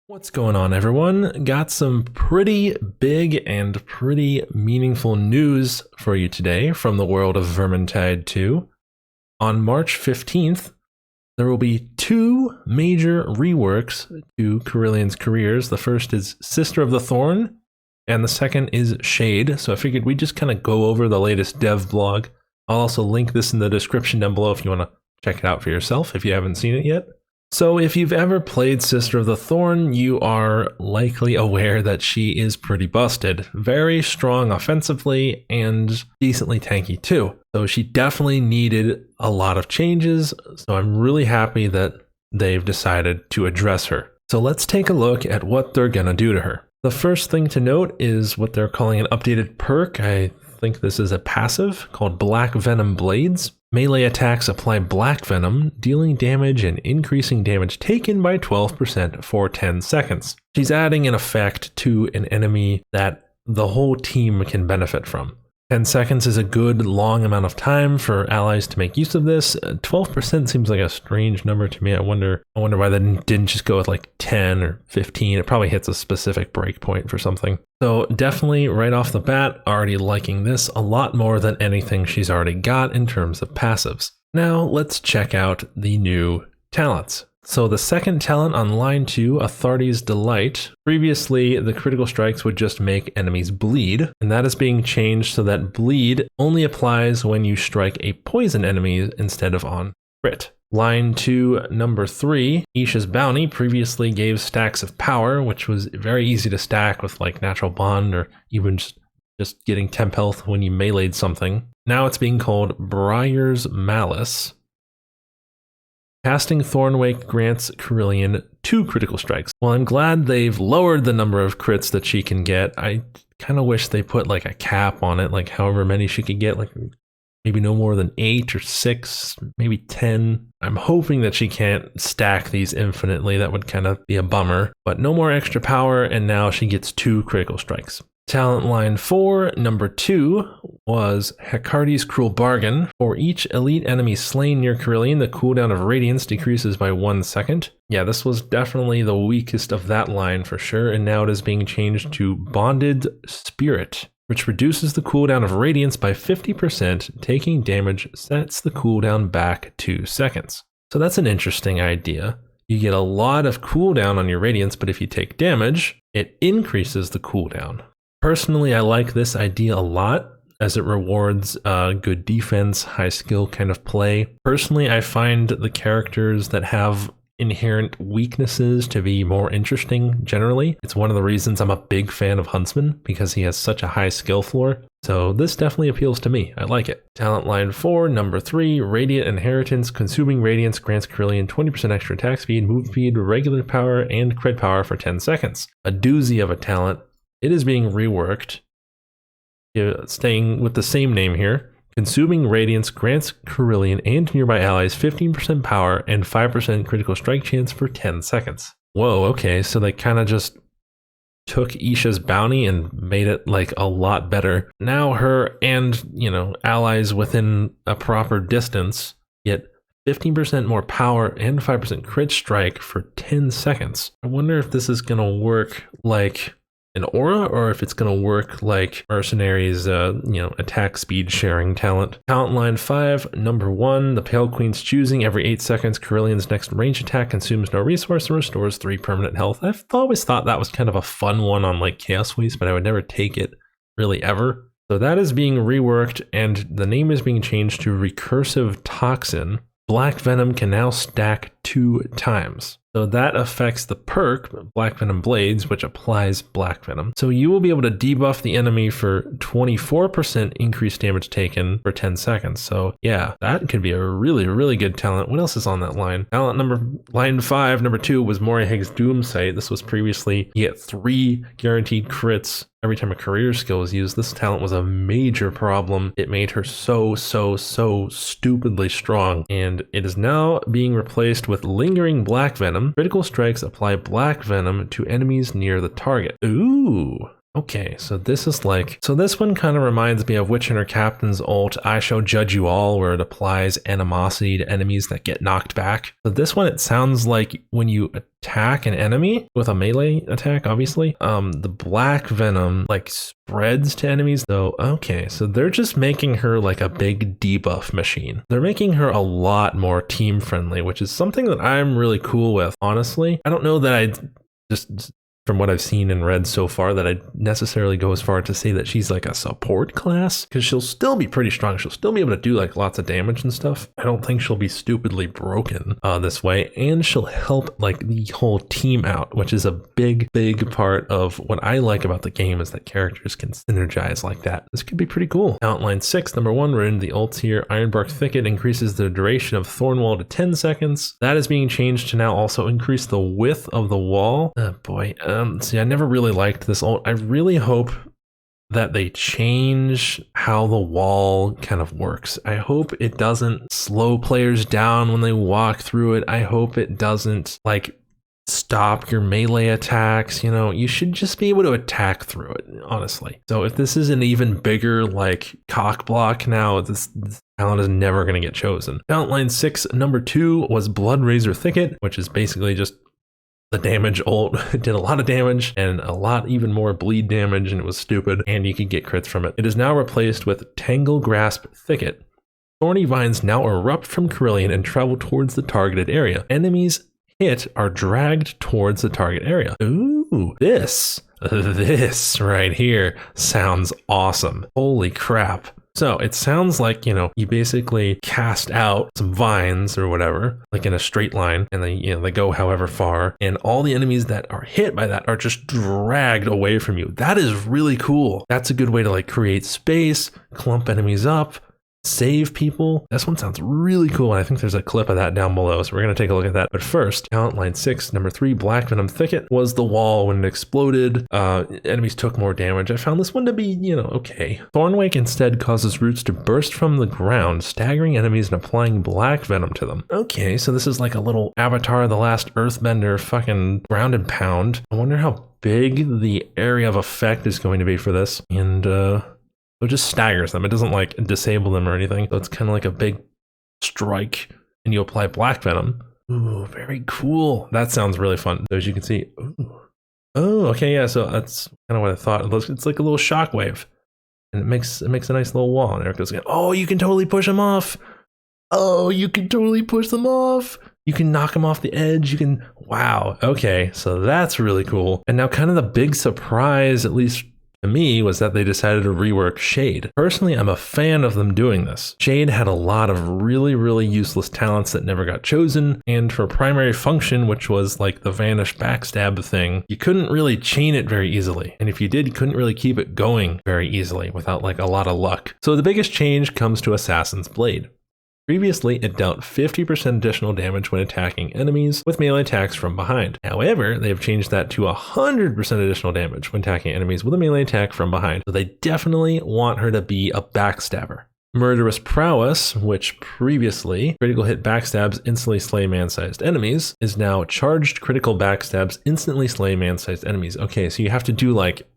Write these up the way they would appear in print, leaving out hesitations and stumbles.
What's going on, everyone? Got some pretty big and pretty meaningful news for you today from the world of Vermintide 2. On March 15th, there will be two major reworks to Corellian's careers. The first is Sister of the Thorn, and the second is Shade. So I figured we'd just kind of go over the latest dev blog. I'll also link this in the description down below if you want to check it out for yourself if you haven't seen it yet. So if you've ever played Sister of the Thorn, you are likely aware that she is pretty busted. Very strong offensively and decently tanky too. So she definitely needed a lot of changes, so I'm really happy that they've decided to address her. So let's take a look at what they're gonna do to her. The first thing to note is what they're calling an updated perk. I think this is a passive called Black Venom Blades. Melee attacks apply black venom, dealing damage and increasing damage taken by 12% for 10 seconds. She's adding an effect to an enemy that the whole team can benefit from. 10 seconds is a good long amount of time for allies to make use of this. 12% seems like a strange number to me. I wonder why they didn't just go with like 10 or 15. It probably hits a specific breakpoint for something. So definitely right off the bat, already liking this a lot more than anything she's already got in terms of passives. Now let's check out the new talents. So the second talent on line 2, Authority's Delight. Previously, the critical strikes would just make enemies bleed, and that is being changed so that bleed only applies when you strike a poison enemy instead of on crit. Line 2, number 3, Isha's Bounty previously gave stacks of power, which was very easy to stack with like Natural Bond or even just getting temp health when you meleeed something. Now it's being called Briar's Malice. Casting Thornwake grants Corellian 2 critical strikes. Well, I'm glad they've lowered the number of crits that she can get. I kind of wish they put like a cap on it, like however many she could get, like maybe no more than 8 or 6, maybe 10. I'm hoping that she can't stack these infinitely. That would kind of be a bummer, but no more extra power, and now she gets 2 critical strikes. Talent line 4, number 2, was Hecardi's Cruel Bargain. For each elite enemy slain near Corellian, the cooldown of Radiance decreases by 1 second. Yeah, this was definitely the weakest of that line for sure, and now it is being changed to Bonded Spirit, which reduces the cooldown of Radiance by 50%. Taking damage sets the cooldown back 2 seconds. So that's an interesting idea. You get a lot of cooldown on your Radiance, but if you take damage, it increases the cooldown. Personally, I like this idea a lot as it rewards good defense, high skill kind of play. Personally, I find the characters that have inherent weaknesses to be more interesting generally. It's one of the reasons I'm a big fan of Huntsman, because he has such a high skill floor. So this definitely appeals to me. I like it. Talent line 4, number 3, Radiant Inheritance. Consuming Radiance grants Corellian 20% extra attack speed, move speed, regular power, and crit power for 10 seconds. A doozy of a talent. It is being reworked, staying with the same name here. Consuming Radiance grants Corellian and nearby allies 15% power and 5% critical strike chance for 10 seconds. Whoa, okay, so they kind of just took Isha's Bounty and made it like a lot better. Now her and, allies within a proper distance get 15% more power and 5% crit strike for 10 seconds. I wonder if this is going to work like an aura, or if it's going to work like Mercenary's, attack speed sharing talent. Talent line 5, number 1, the Pale Queen's Choosing. Every 8 seconds, Corellian's next range attack consumes no resource and restores 3 permanent health. I've always thought that was kind of a fun one on like Chaos Waste, but I would never take it really ever. So that is being reworked, and the name is being changed to Recursive Toxin. Black Venom can now stack 2 times. So that affects the perk, Black Venom Blades, which applies Black Venom. So you will be able to debuff the enemy for 24% increased damage taken for 10 seconds. So yeah, that could be a really, really good talent. What else is on that line? Line 5, number 2, was Morihig's Doomsight. This was previously, you get 3 guaranteed crits every time a career skill is used. This talent was a major problem. It made her so stupidly strong, and it is now being replaced with Lingering Black Venom. Critical strikes apply Black Venom to enemies near the target. Ooh, Okay, so this is like, so this one kind of reminds me of Witch Hunter Captain's ult, I Shall Judge You All, where it applies animosity to enemies that get knocked back. So this one, it sounds like when you attack an enemy with a melee attack, obviously, the black venom like spreads to enemies. So, okay, so they're just making her like a big debuff machine. They're making her a lot more team friendly, which is something that I'm really cool with, honestly. I don't know that I just from what I've seen and read so far that I'd necessarily go as far to say that she's like a support class, because she'll still be pretty strong. She'll still be able to do like lots of damage and stuff. I don't think she'll be stupidly broken this way, and she'll help like the whole team out, which is a big part of what I like about the game, is that characters can synergize like that. This could be pretty cool. Outline 6, number 1, we're in the ults here. Ironbark Thicket increases the duration of Thorn Wall to 10 seconds. That is being changed to now also increase the width of the wall. Oh boy. See, I never really liked this ult. I really hope that they change how the wall kind of works. I hope it doesn't slow players down when they walk through it. I hope it doesn't like stop your melee attacks. You know, you should just be able to attack through it, honestly. So if this is an even bigger like cock block now, this talent is never going to get chosen. Outline 6, number 2 was Blood Razor Thicket, which is basically just the damage ult. It did a lot of damage and a lot even more bleed damage, and it was stupid, and you could get crits from it. It is now replaced with Tangle Grasp Thicket. Thorny vines now erupt from Kerillian and travel towards the targeted area. Enemies hit are dragged towards the target area. Ooh, this right here sounds awesome. Holy crap. So it sounds like, you know, you basically cast out some vines or whatever, like in a straight line, and they go however far, and all the enemies that are hit by that are just dragged away from you. That is really cool. That's a good way to like create space, clump enemies up, save people. This one sounds really cool, and I think there's a clip of that down below, so we're going to take a look at that. But first, Outline 6, number 3, Black Venom Thicket was the wall when it exploded. Enemies took more damage. I found this one to be, you know, okay. Thornwake instead causes roots to burst from the ground, staggering enemies and applying black venom to them. Okay, so this is like a little Avatar The Last Earthbender fucking ground and pound. I wonder how big the area of effect is going to be for this, and so it just staggers them. It doesn't like disable them or anything. So it's kind of like a big strike, and you apply black venom. Ooh, very cool. That sounds really fun. So as you can see, ooh. Oh, okay, yeah. So that's kind of what I thought. It's like a little shockwave, and it makes a nice little wall. And there it goes again. Oh, you can totally push them off. Oh, you can totally push them off. You can knock them off the edge. You can. Wow. Okay, so that's really cool. And now, kind of the big surprise, at least to me, was that they decided to rework Shade. Personally, I'm a fan of them doing this. Shade had a lot of really useless talents that never got chosen, and for primary function, which was like the vanish backstab thing, you couldn't really chain it very easily. And if you did, you couldn't really keep it going very easily without like a lot of luck. So the biggest change comes to Assassin's Blade. Previously, it dealt 50% additional damage when attacking enemies with melee attacks from behind. However, they have changed that to 100% additional damage when attacking enemies with a melee attack from behind. So they definitely want her to be a backstabber. Murderous Prowess, which previously critical hit backstabs instantly slay man-sized enemies, is now charged critical backstabs instantly slay man-sized enemies. Okay, so you have to do like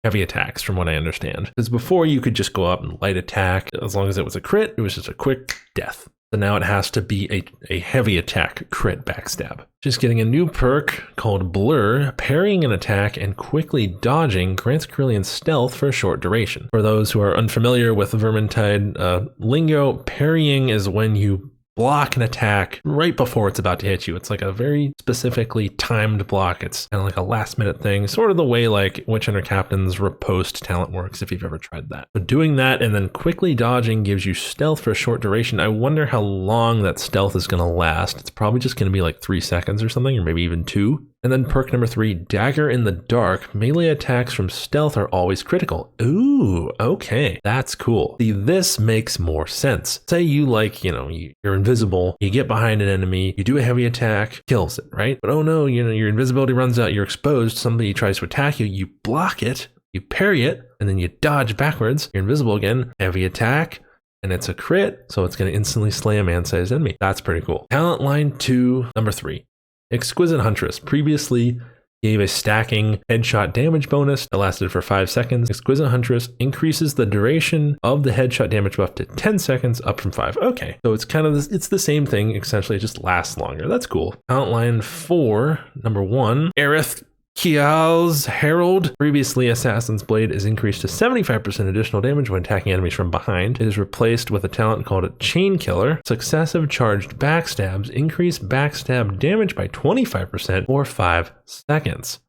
heavy attacks from what I understand. Because before you could just go up and light attack. As long as it was a crit, it was just a quick death. So now it has to be a heavy attack crit backstab. Just getting a new perk called Blur. Parrying an attack and quickly dodging grants Kerillian stealth for a short duration. For those who are unfamiliar with Vermintide lingo, parrying is when you block an attack right before it's about to hit you. It's like a very specifically timed block. It's kind of like a last minute thing, sort of the way like Witch Hunter Captain's riposte talent works, if you've ever tried that. So doing that and then quickly dodging gives you stealth for a short duration. I wonder how long that stealth is going to last. It's probably just going to be like 3 seconds or something, or maybe even 2. And then perk number 3, Dagger in the Dark. Melee attacks from stealth are always critical. Ooh, okay, that's cool. See, this makes more sense. Say you like, you know, you're invisible, you get behind an enemy, you do a heavy attack, kills it, right? But oh no, you know, your invisibility runs out, you're exposed, somebody tries to attack you, you block it, you parry it, and then you dodge backwards, you're invisible again, heavy attack, and it's a crit, so it's going to instantly slay a man-sized enemy. That's pretty cool. Talent line 2, number 3. Exquisite Huntress. Previously, gave a stacking headshot damage bonus that lasted for 5 seconds. Exquisite Huntress increases the duration of the headshot damage buff to 10 seconds, up from 5. Okay, so it's kind of this, it's the same thing, essentially, it just lasts longer. That's cool. Talent line 4, number 1, Aerith Kial's Herald. Previously, Assassin's Blade is increased to 75% additional damage when attacking enemies from behind. It is replaced with a talent called Chain Killer. Successive charged backstabs increase backstab damage by 25% for 5 seconds.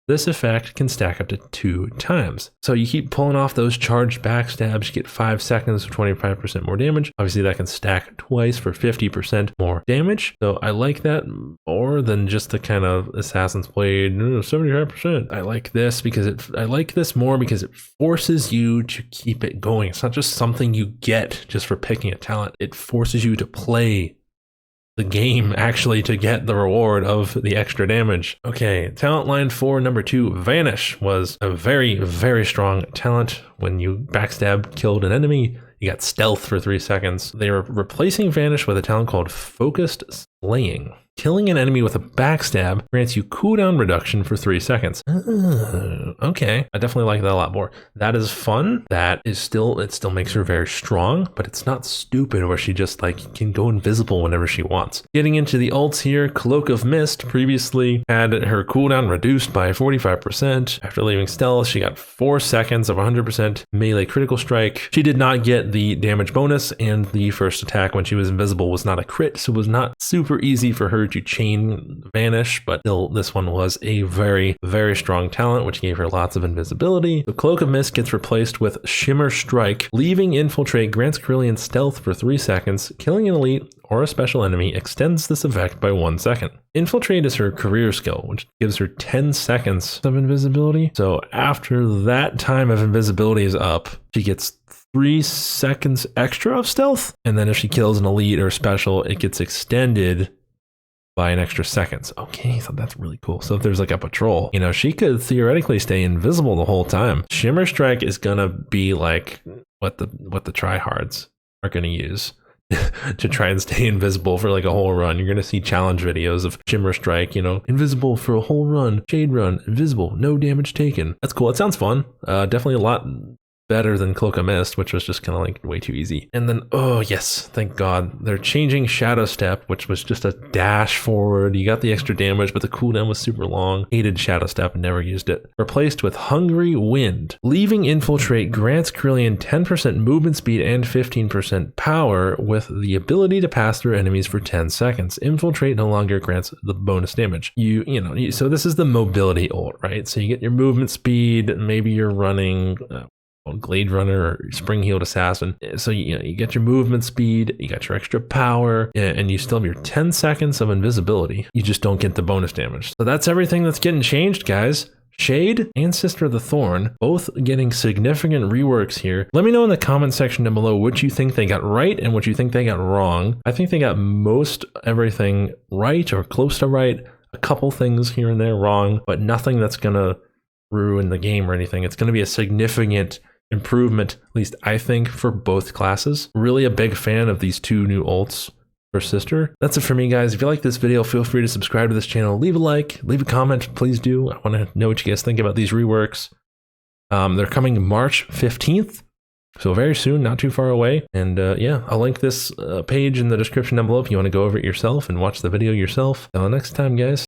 This effect can stack up to 2 times. So you keep pulling off those charged backstabs, you get 5 seconds of 25% more damage. Obviously that can stack twice for 50% more damage. So I like that more than just the kind of Assassin's Blade 75%. I like this because I like this more because it forces you to keep it going. It's not just something you get just for picking a talent. It forces you to play the game actually to get the reward of the extra damage. Okay, talent line 4, number 2, Vanish was a very, very strong talent. When you backstab killed an enemy, you got stealth for 3 seconds. They were replacing Vanish with a talent called Focused Slaying. Killing an enemy with a backstab grants you cooldown reduction for 3 seconds. Okay, I definitely like that a lot more. That is fun. That is it still makes her very strong, but it's not stupid where she just like can go invisible whenever she wants. Getting into the ults here, Cloak of Mist previously had her cooldown reduced by 45%. After leaving stealth, she got 4 seconds of 100% melee critical strike. She did not get the damage bonus, and the first attack when she was invisible was not a crit, so it was not super easy for her to chain Vanish, but still this one was a very, very strong talent, which gave her lots of invisibility. The Cloak of Mist gets replaced with Shimmer Strike. Leaving Infiltrate grants Kerillian stealth for 3 seconds. Killing an elite or a special enemy extends this effect by 1 second. Infiltrate is her career skill, which gives her 10 seconds of invisibility. So after that time of invisibility is up, she gets 3 seconds extra of stealth. And then if she kills an elite or special, it gets extended by an extra seconds. Okay, so that's really cool. So if there's like a patrol, you know, she could theoretically stay invisible the whole time. Shimmer Strike is gonna be like what the tryhards are gonna use to try and stay invisible for like a whole run. You're gonna see challenge videos of Shimmer Strike, you know, invisible for a whole run, shade run, invisible, no damage taken. That's cool. It sounds fun. Definitely a lot better than Cloak of Mist, which was just kind of like way too easy. And then, oh yes, thank God, they're changing Shadow Step, which was just a dash forward. You got the extra damage, but the cooldown was super long. Hated Shadow Step and never used it. Replaced with Hungry Wind. Leaving Infiltrate grants Kerillian 10% movement speed and 15% power with the ability to pass through enemies for 10 seconds. Infiltrate no longer grants the bonus damage. So this is the mobility ult, right? So you get your movement speed, maybe you're running Glade Runner or Spring Heeled Assassin. So you get your movement speed, you got your extra power, and you still have your 10 seconds of invisibility. You just don't get the bonus damage. So that's everything that's getting changed, guys. Shade and Sister of the Thorn, both getting significant reworks here. Let me know in the comment section down below what you think they got right and what you think they got wrong. I think they got most everything right or close to right. A couple things here and there wrong, but nothing that's gonna ruin the game or anything. It's gonna be a significant improvement, at least I think, for both classes. Really a big fan of these 2 new ults for Sister. That's it for me, guys. If you like this video, feel free to subscribe to this channel. Leave a like, leave a comment, please do. I want to know what you guys think about these reworks. They're coming March 15th, so very soon, not too far away. And yeah, I'll link this page in the description down below if you want to go over it yourself and watch the video yourself. Until next time, guys.